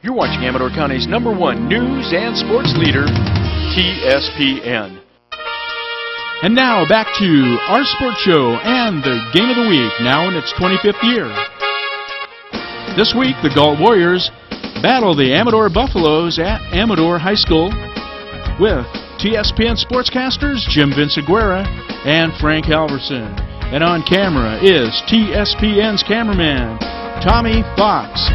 You're watching Amador County's #1 news and sports leader, TSPN. And now back to our sports show and the game of the week, now in its 25th year. This week, the Galt Warriors battle the Amador Buffaloes at Amador High School with TSPN sportscasters Jim Vinciguerra and Frank Halverson. And on camera is TSPN's cameraman, Tommy Fox.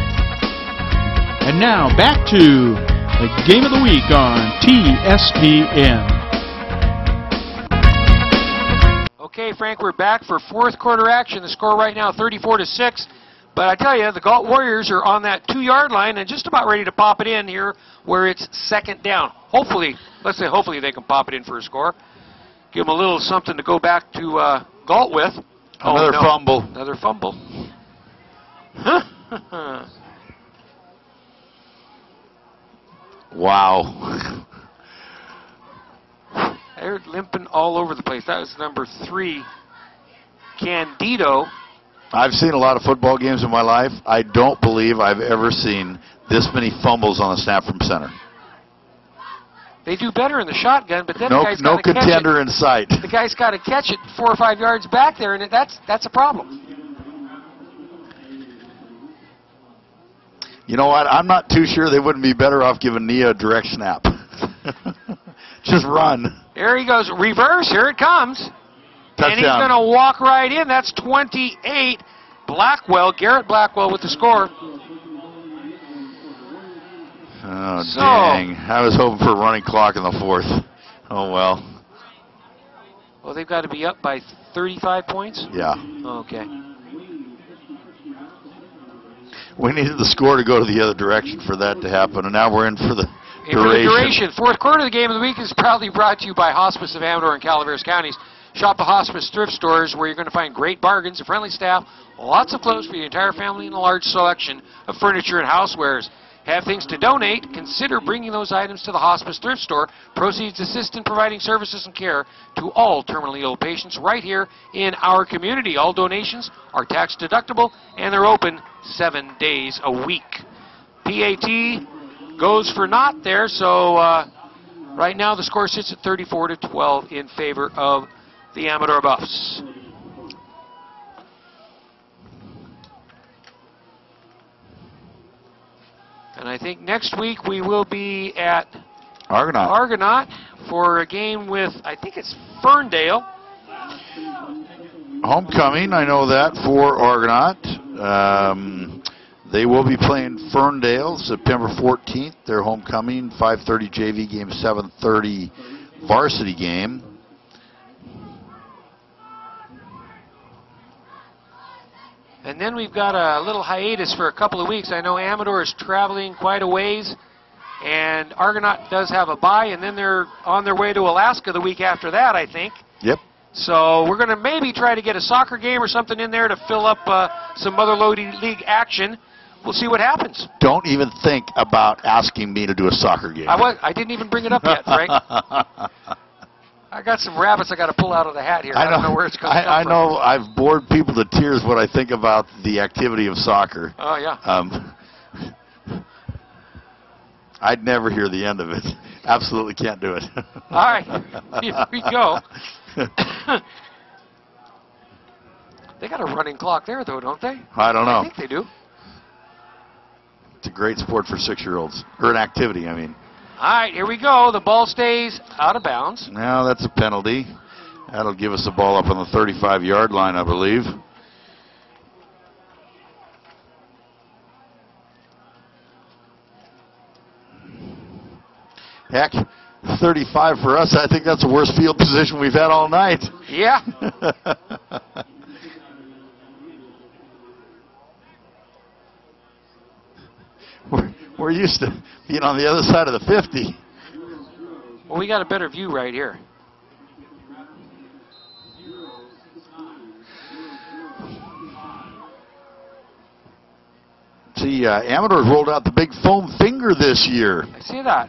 And now back to the game of the week on TSPN. Okay, Frank, we're back for fourth quarter action. The score right now 34-6. But I tell you, the Galt Warriors are on that 2-yard line and just about ready to pop it in here where it's second down. Hopefully, let's say hopefully they can pop it in for a score. Give them a little something to go back to Galt with. Another fumble. Another fumble. Wow. They're limping all over the place. That was number 3, Candido. I've seen a lot of football games in my life. I don't believe I've ever seen this many fumbles on a snap from center. They do better in the shotgun, but then No, the guy's got to catch it. no contender in sight. The guy's got to catch it 4 or 5 yards back there, and that's a problem. You know what? I'm not too sure they wouldn't be better off giving Nia a direct snap. Just run. Here he goes. Reverse. Here it comes. Touchdown. And he's going to walk right in. That's 28. Blackwell, Garrett Blackwell with the score. Oh, dang. I was hoping for a running clock in the fourth. Oh, well. Well, they've got to be up by 35 points? Yeah. Okay. We needed the score to go to the other direction for that to happen, and now we're in for the duration. Fourth quarter of the game of the week is proudly brought to you by Hospice of Amador and Calaveras counties. Shop the Hospice thrift stores where you're going to find great bargains, a friendly staff, lots of clothes for your entire family, and a large selection of furniture and housewares. Have things to donate? Consider bringing those items to the Hospice thrift store. Proceeds assist in providing services and care to all terminally ill patients right here in our community. All donations are tax deductible and they're open 7 days a week. PAT goes for naught there, so right now the score sits at 34-12 in favor of the Amador Buffs. And I think next week we will be at Argonaut for a game with, I think it's Ferndale. Homecoming, I know that, for Argonaut. They will be playing Ferndale September 14th. Their homecoming, 5:30 JV game, 7:30 varsity game. And then we've got a little hiatus for a couple of weeks. I know Amador is traveling quite a ways, and Argonaut does have a bye, and then they're on their way to Alaska the week after that, I think. Yep. So we're going to maybe try to get a soccer game or something in there to fill up some Mother Lode League action. We'll see what happens. Don't even think about asking me to do a soccer game. I didn't even bring it up yet, Frank. I got some rabbits I got to pull out of the hat here. I don't know where it's going to come I from. know I've bored people to tears what I think about the activity of soccer. Oh, yeah. I'd never hear the end of it. Absolutely can't do it. All right. Here we go. They got a running clock there, though, don't they? I don't know. I think they do. It's a great sport for 6-year-olds. Or an activity, I mean. All right, here we go. The ball stays out of bounds. Now that's a penalty. That'll give us the ball up on the 35-yard line, I believe. Heck, 35 for us. I think that's the worst field position we've had all night. Yeah. We're used to being on the other side of the 50. Well, we got a better view right here. See, Amador's rolled out the big foam finger this year. I see that.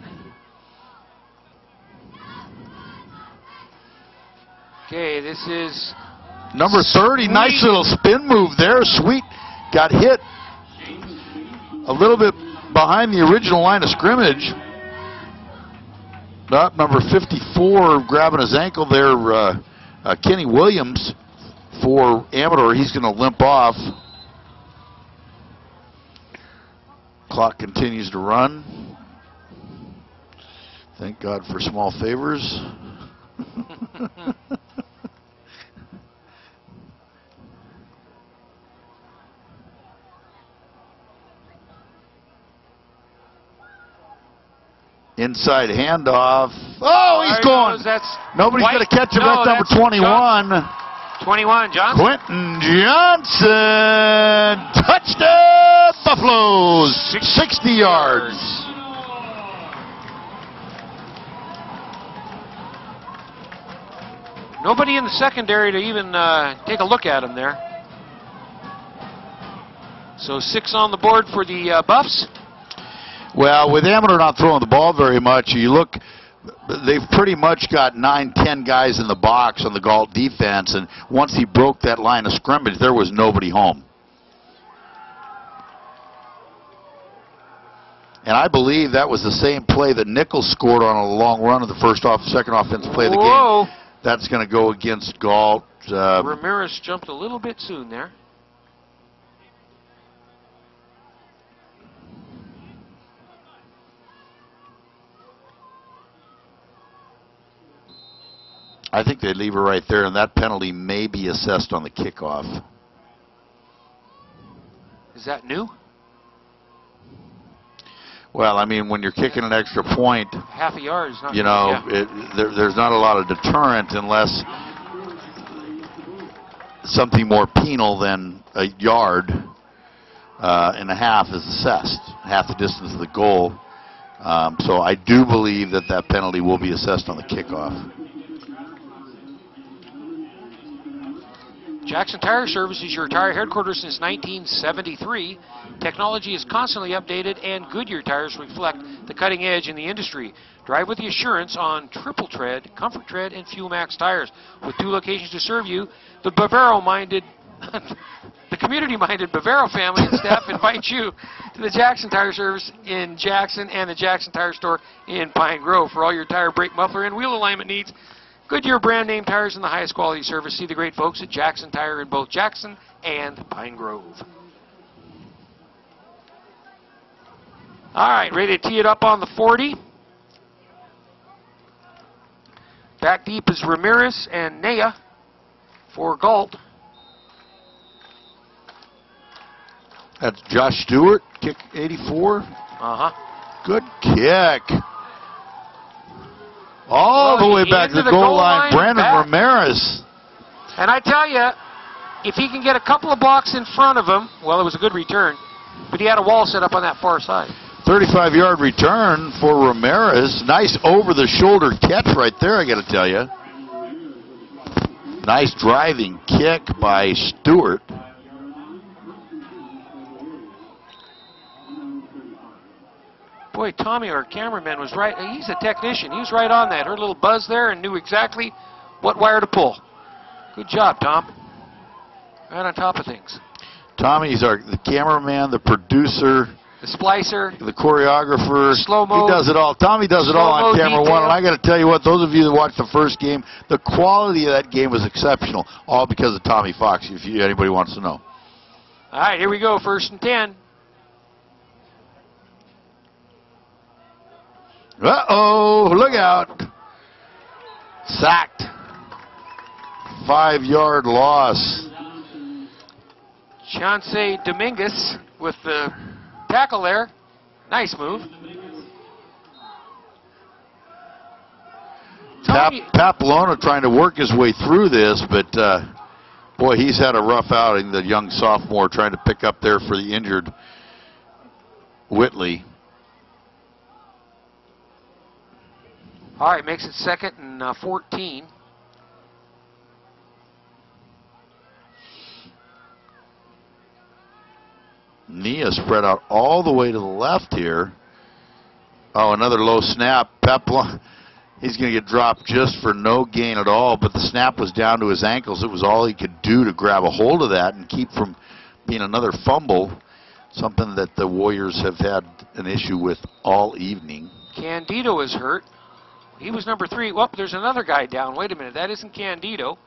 Okay, this is number 30. Sweet. Nice little spin move there. Sweet got hit a little bit behind the original line of scrimmage. Number 54 grabbing his ankle there, Kenny Williams for Amador. He's going to limp off. Clock continues to run. Thank God for small favors. Inside handoff. Oh, he's going. Nobody's going to catch him. That's number 21. 21, Johnson. Quentin Johnson. Touchdown, Buffaloes. 60 yards. Nobody in the secondary to even take a look at him there. So 6 on the board for the Buffs. Well, with Amador not throwing the ball very much, you look, they've pretty much got 9, 10 guys in the box on the Galt defense, and once he broke that line of scrimmage, there was nobody home. And I believe that was the same play that Nichols scored on a long run of the second offensive play of the game. That's going to go against Galt. Ramirez jumped a little bit soon there. I think they leave her right there, and that penalty may be assessed on the kickoff. Is that new? Well, I mean, when you're kicking an extra point, half a yard is not. You know, there's not a lot of deterrent unless something more penal than a yard and a half is assessed, half the distance of the goal. So I do believe that that penalty will be assessed on the kickoff. Jackson Tire Service is your tire headquarters since 1973. Technology is constantly updated, and Goodyear tires reflect the cutting edge in the industry. Drive with the assurance on Triple Tread, Comfort Tread, and Fuel Max tires. With 2 locations to serve you, the Bavaro-minded, the community-minded Bavaro family and staff invite you to the Jackson Tire Service in Jackson and the Jackson Tire Store in Pine Grove for all your tire, brake, muffler, and wheel alignment needs. Goodyear brand name tires and the highest quality service. See the great folks at Jackson Tire in both Jackson and Pine Grove. All right, ready to tee it up on the 40. Back deep is Ramirez and Nea for Galt. That's Josh Stewart, kick 84. Good kick. All the way back to the goal line, Brandon Ramirez. And I tell you, if he can get a couple of blocks in front of him, well, it was a good return, but he had a wall set up on that far side. 35-yard return for Ramirez. Nice over-the-shoulder catch right there, I got to tell you. Nice driving kick by Stewart. Boy, Tommy, our cameraman, was right. He's a technician. He was right on that. Heard a little buzz there and knew exactly what wire to pull. Good job, Tom. Right on top of things. Tommy's the cameraman, the producer, the splicer, the choreographer. Slow-mo. He does it all. Tommy does it all on camera one. And I got to tell you what, those of you that watched the first game, the quality of that game was exceptional. All because of Tommy Fox, if anybody wants to know. All right, here we go. 1st and 10. Uh-oh, look out. Sacked. 5-yard loss. Chauncey Dominguez with the tackle there. Nice move. Papalona trying to work his way through this, but boy, he's had a rough outing, the young sophomore trying to pick up there for the injured Whitley. All right, makes it 2nd and 14. Nia spread out all the way to the left here. Oh, another low snap. Papalona, he's going to get dropped just for no gain at all, but the snap was down to his ankles. It was all he could do to grab a hold of that and keep from being another fumble. something that the Warriors have had an issue with all evening. Candido is hurt. He was number 3. Well, there's another guy down. Wait a minute, that isn't Candido.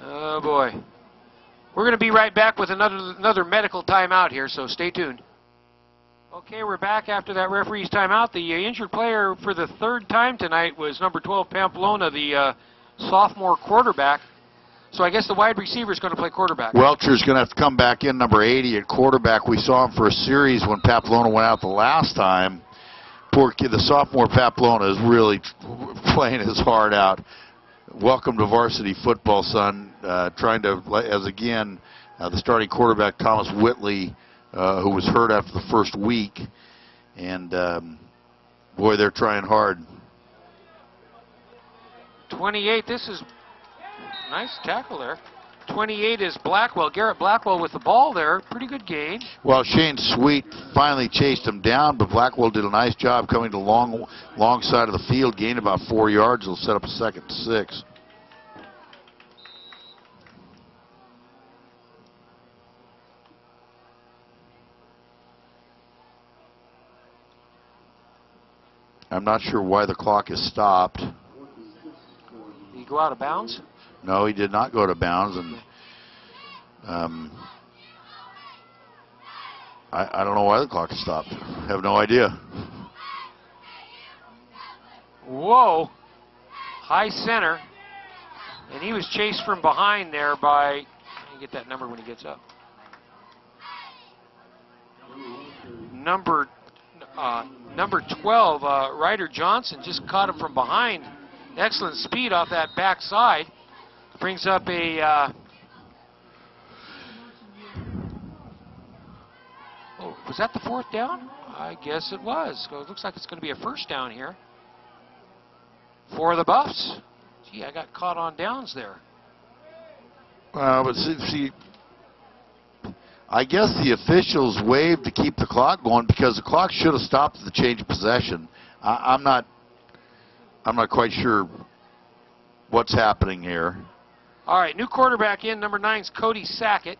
Oh boy. We're going to be right back with another medical timeout here, so stay tuned. Okay, we're back after that referee's timeout. The injured player for the 3rd time tonight was number 12, Pamplona, the sophomore quarterback. So I guess the wide receiver is going to play quarterback. Welcher's going to have to come back in, number 80 at quarterback. We saw him for a series when Pamplona went out the last time. Poor kid, the sophomore Pamplona is really playing his heart out. Welcome to varsity football, son. Trying to, as again, the starting quarterback, Thomas Whitley, who was hurt after the first week. And, boy, they're trying hard. 28, this is nice tackle there. 28 is Blackwell. Garrett Blackwell with the ball there. Pretty good gain. Well, Shane Sweet finally chased him down, but Blackwell did a nice job coming to long side of the field, gained about 4 yards. He'll set up a 2nd and 6. I'm not sure why the clock is stopped. Did he go out of bounds? No, he did not go to bounds, and I don't know why the clock is stopped. I have no idea. Whoa, high center, and he was chased from behind there by, let me get that number when he gets up. Number 12, Ryder Johnson, just caught him from behind. Excellent speed off that backside. Brings up a, oh, was that the 4th down? I guess it was. So it looks like it's going to be a 1st down here for the Buffs. Gee, I got caught on downs there. But see, I guess the officials waved to keep the clock going because the clock should have stopped at the change of possession. I'm not quite sure what's happening here. All right, new quarterback in, number 9's Cody Sackett.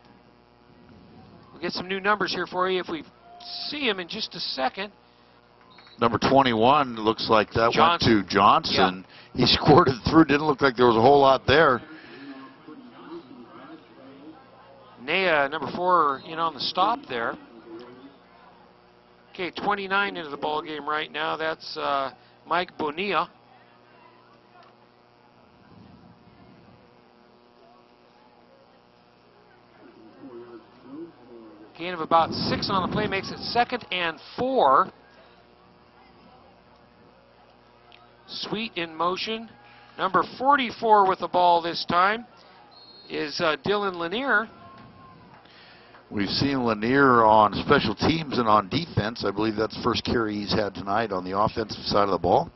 We'll get some new numbers here for you if we see him in just a second. Number 21 looks like that Johnson. Went to Johnson. Yeah. He squirted through. Didn't look like there was a whole lot there. Nea, number 4, in on the stop there. Okay, 29 into the ball game right now. That's Mike Bonilla. Gain of about 6 on the play makes it 2nd and 4. Sweet in motion. Number 44 with the ball this time is Dylan Lanier. We've seen Lanier on special teams and on defense. I believe that's the first carry he's had tonight on the offensive side of the ball.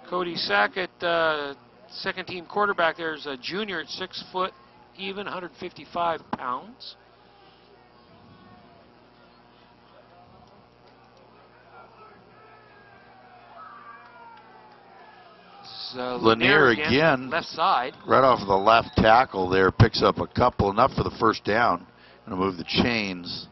Cody Sackett, 2nd team quarterback. There's a junior at 6 foot even, 155 pounds. Lanier again, left side. right off of the left tackle there, picks up a couple, enough for the 1st down. Going to move the chains.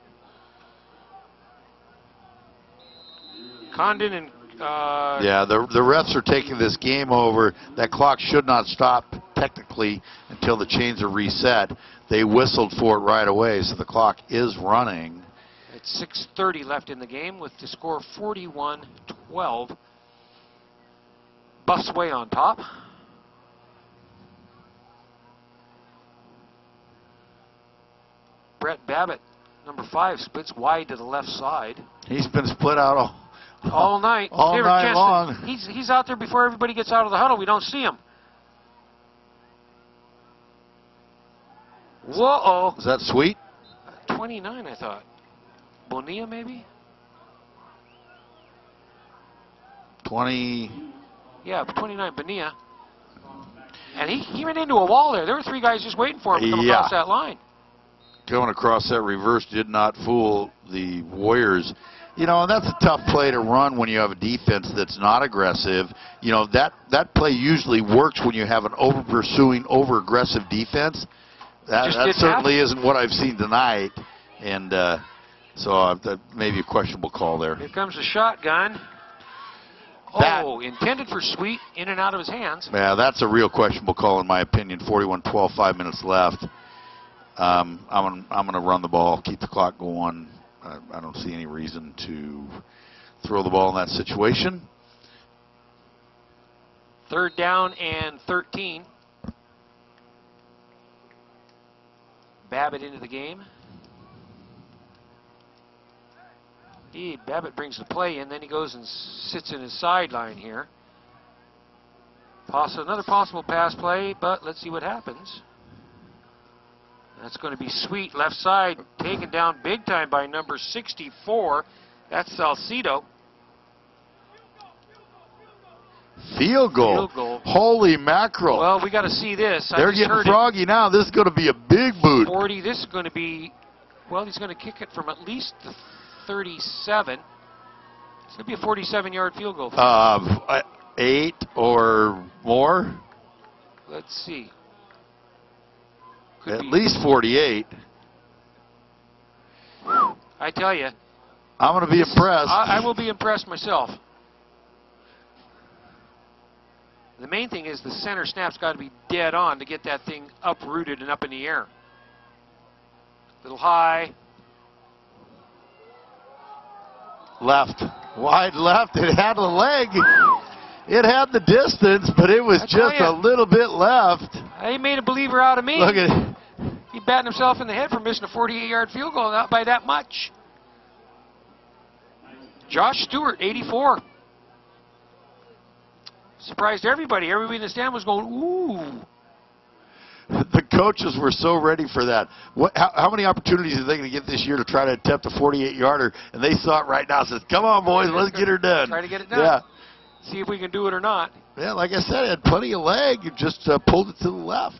Condon and yeah, the refs are taking this game over. That clock should not stop technically until the chains are reset. They whistled for it right away, so the clock is running. It's 6:30 left in the game with the score 41-12. Buffs way on top. Brett Babbitt, number 5, splits wide to the left side. He's been split out all night. All night long. He's out there before everybody gets out of the huddle. We don't see him. Whoa-oh. Is that Sweet? 29, I thought. Bonilla, maybe? 20. Yeah, 29, Bonilla. And he ran into a wall there. There were 3 guys just waiting for him to come across that line. Going across that reverse did not fool the Warriors. You know, and that's a tough play to run when you have a defense that's not aggressive. You know, that play usually works when you have an over-pursuing, over-aggressive defense. That certainly isn't what I've seen tonight. And so that may be a questionable call there. Here comes the shotgun. Oh, intended for Sweet, in and out of his hands. Yeah, that's a real questionable call in my opinion. 41-12, 5 minutes left. I'm gonna run the ball, keep the clock going. I don't see any reason to throw the ball in that situation. 3rd down and 13. Babbitt into the game. Babbitt brings the play in, then he goes and sits in his sideline here. Another possible pass play, but let's see what happens. That's going to be Sweet, left side, taken down big time by number 64. That's Salcido. Field goal. Field goal. Holy mackerel. Well, we got to see this. They're getting froggy now. This is going to be a big boot. 40. This is going to be, well, he's going to kick it from at least the 37. It's going to be a 47-yard field goal. 8 or more. Let's see. At least 48. I tell you. I'm going to be impressed. I will be impressed myself. The main thing is the center snap's got to be dead on to get that thing uprooted and up in the air. Little high. Left. Wide left. It had a leg. It had the distance, but it was just a little bit left. He made a believer out of me. Look at it. He batted himself in the head for missing a 48-yard field goal, not by that much. Josh Stewart, 84. Surprised everybody. Everybody in the stand was going, ooh. The coaches were so ready for that. How many opportunities are they going to get this year to try to attempt a 48-yarder? And they saw it right now and says, come on, boys, let's get her done. Try to get it done. Yeah. See if we can do it or not. Yeah, like I said, it had plenty of leg. It just pulled it to the left.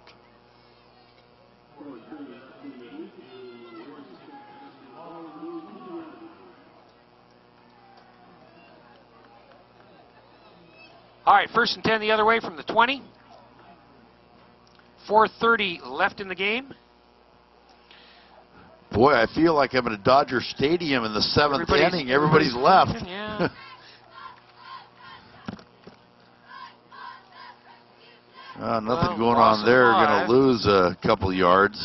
All right, 1st and 10 the other way from the 20. 4:30 left in the game. Boy, I feel like I'm in a Dodger Stadium in the 7th inning. Everybody's left. Yeah. Nothing going on there. Going to lose a couple yards.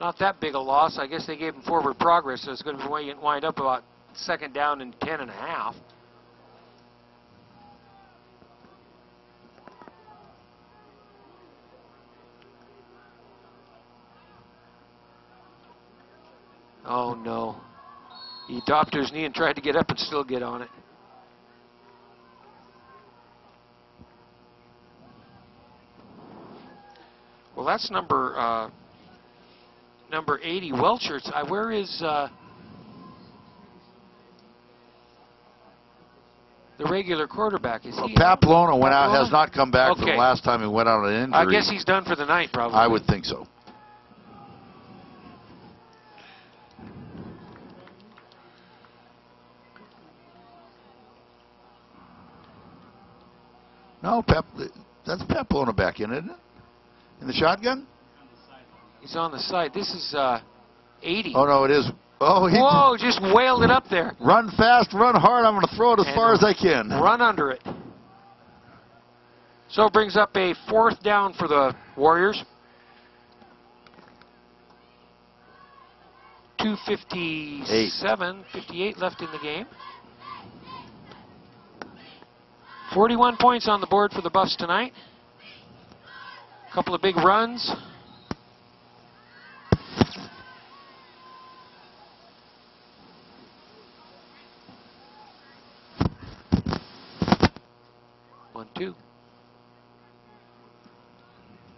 Not that big a loss. I guess they gave him forward progress, so it's going to wind up about 2nd down and 10.5. Oh, no. He dropped to his knee and tried to get up and still get on it. Well, that's number 80, Welcher. Where is the regular quarterback? Is he? Pamplona went out, has not come back from the last time he went out on an injury. I guess he's done for the night, probably. I would think so. No, that's Pamplona back in, isn't it? In the shotgun? He's on the side. This is 80. Oh, no, it is. Oh, he whoa, just wailed it up there. Run fast, run hard. I'm going to throw it as far as I can. Run under it. So it brings up a 4th down for the Warriors. 2:57, 58 left in the game. 41 points on the board for the Buffs tonight. A couple of big runs. One, two.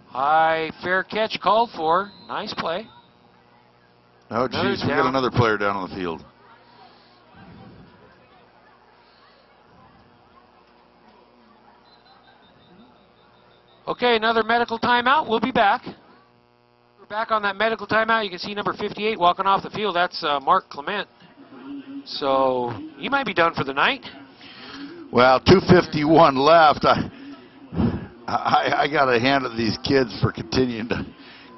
High fair catch called for. Nice play. Oh, geez, we got another player down on the field. Okay, another medical timeout. We'll be back. We're back on that medical timeout. You can see number 58 walking off the field. That's Mark Clement. So he might be done for the night. Well, 2:51 left. I got to hand it to these kids for continuing to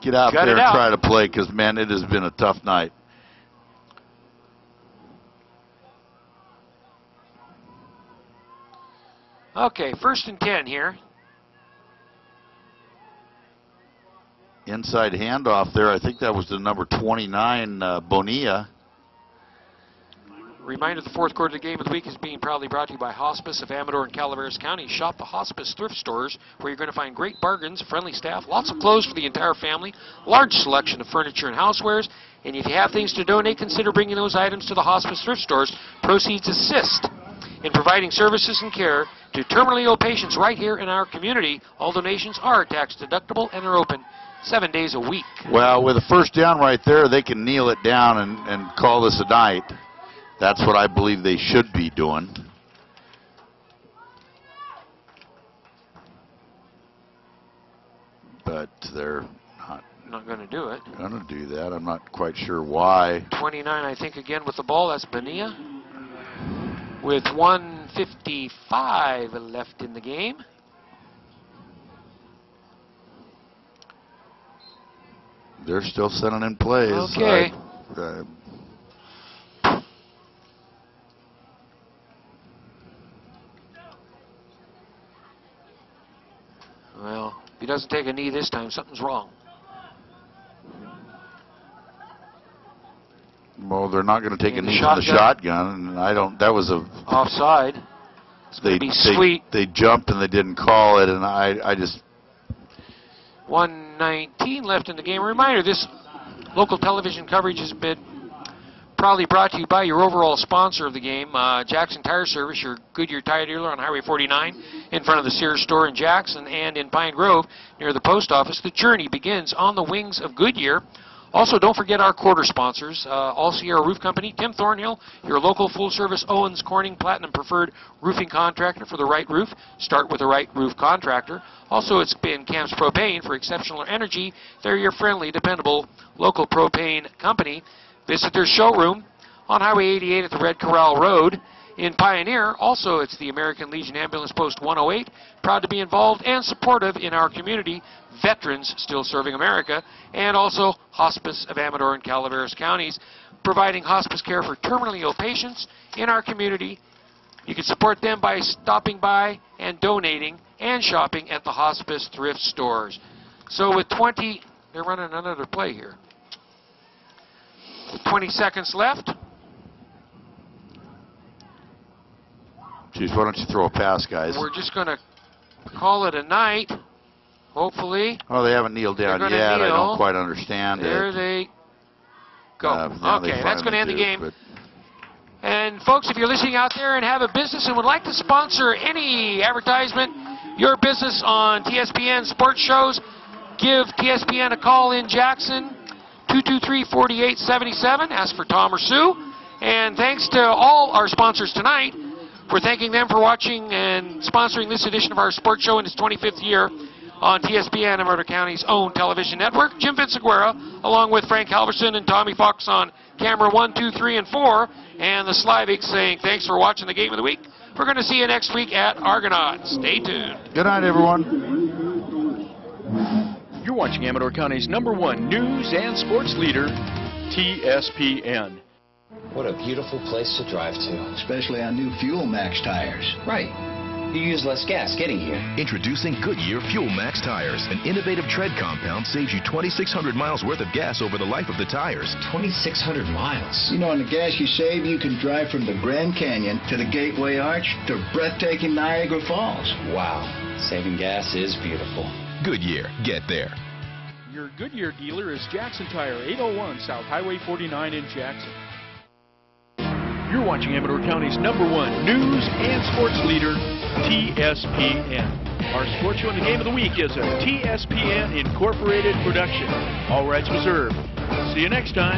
get out there and try to play, because, man, it has been a tough night. Okay, 1st and 10 here. Inside handoff there. I think that was the number 29, Bonilla. Reminder, the 4th quarter of the game of the week is being proudly brought to you by Hospice of Amador and Calaveras County. Shop the Hospice thrift stores, where you're going to find great bargains, friendly staff, lots of clothes for the entire family, large selection of furniture and housewares. And if you have things to donate, consider bringing those items to the Hospice thrift stores. Proceeds assist in providing services and care to terminally ill patients right here in our community. All donations are tax deductible and are open 7 days a week. Well, with a 1st down right there, they can kneel it down and call this a night. That's what I believe they should be doing. But they're not going to do it. Going to do that. I'm not quite sure why. 29, I think, again with the ball. That's Bonilla. With 1:55 left in the game. They're still sending in plays. Okay. Well, if he doesn't take a knee this time, something's wrong. Well, they're not going to take a knee from the shotgun, and I don't. That was a offside. It's going to be sweet. They jumped and they didn't call it, and I just. 1:19 left in the game. A reminder: this local television coverage has been proudly brought to you by your overall sponsor of the game, Jackson Tire Service, your Goodyear tire dealer on Highway 49, in front of the Sears store in Jackson and in Pine Grove near the post office. The journey begins on the wings of Goodyear. Also, don't forget our quarter sponsors, All Sierra Roof Company, Tim Thornhill, your local full-service Owens Corning Platinum Preferred roofing contractor for the right roof. Start with the right roof contractor. Also, it's been Camps Propane for exceptional energy. They're your friendly, dependable local propane company. Visit their showroom on Highway 88 at the Red Corral Road. In Pioneer, also, it's the American Legion Ambulance Post 108, proud to be involved and supportive in our community, veterans still serving America, and also Hospice of Amador and Calaveras counties, providing hospice care for terminally ill patients in our community. You can support them by stopping by and donating and shopping at the hospice thrift stores. So with 20, they're running another play here. With 20 seconds left. Geez, why don't you throw a pass, guys? We're just going to call it a night, hopefully. Oh, they haven't kneeled down yet. I don't quite understand it. There they go. Okay, that's going to end the game. But and folks, if you're listening out there and have a business and would like to sponsor any advertisement, your business on TSPN sports shows, give TSPN a call in Jackson, 223-4877. Ask for Tom or Sue. And thanks to all our sponsors tonight. We're thanking them for watching and sponsoring this edition of our sports show in its 25th year on TSPN, Amador County's own television network. Jim Vinciguerra, along with Frank Halverson and Tommy Fox on camera 1, 2, 3, and 4, and the Slavics saying thanks for watching the game of the week. We're going to see you next week at Argonaut. Stay tuned. Good night, everyone. You're watching Amador County's #1 news and sports leader, TSPN. What a beautiful place to drive to. Especially on new Fuel Max tires. Right. You use less gas getting here. Introducing Goodyear Fuel Max tires. An innovative tread compound saves you 2,600 miles worth of gas over the life of the tires. 2,600 miles. You know, on the gas you save, you can drive from the Grand Canyon to the Gateway Arch to breathtaking Niagara Falls. Wow. Saving gas is beautiful. Goodyear. Get there. Your Goodyear dealer is Jackson Tire, 801 South Highway 49 in Jackson. You're watching Amador County's #1 news and sports leader, TSPN. Our sports show and the game of the week is a TSPN Incorporated production. All rights reserved. See you next time.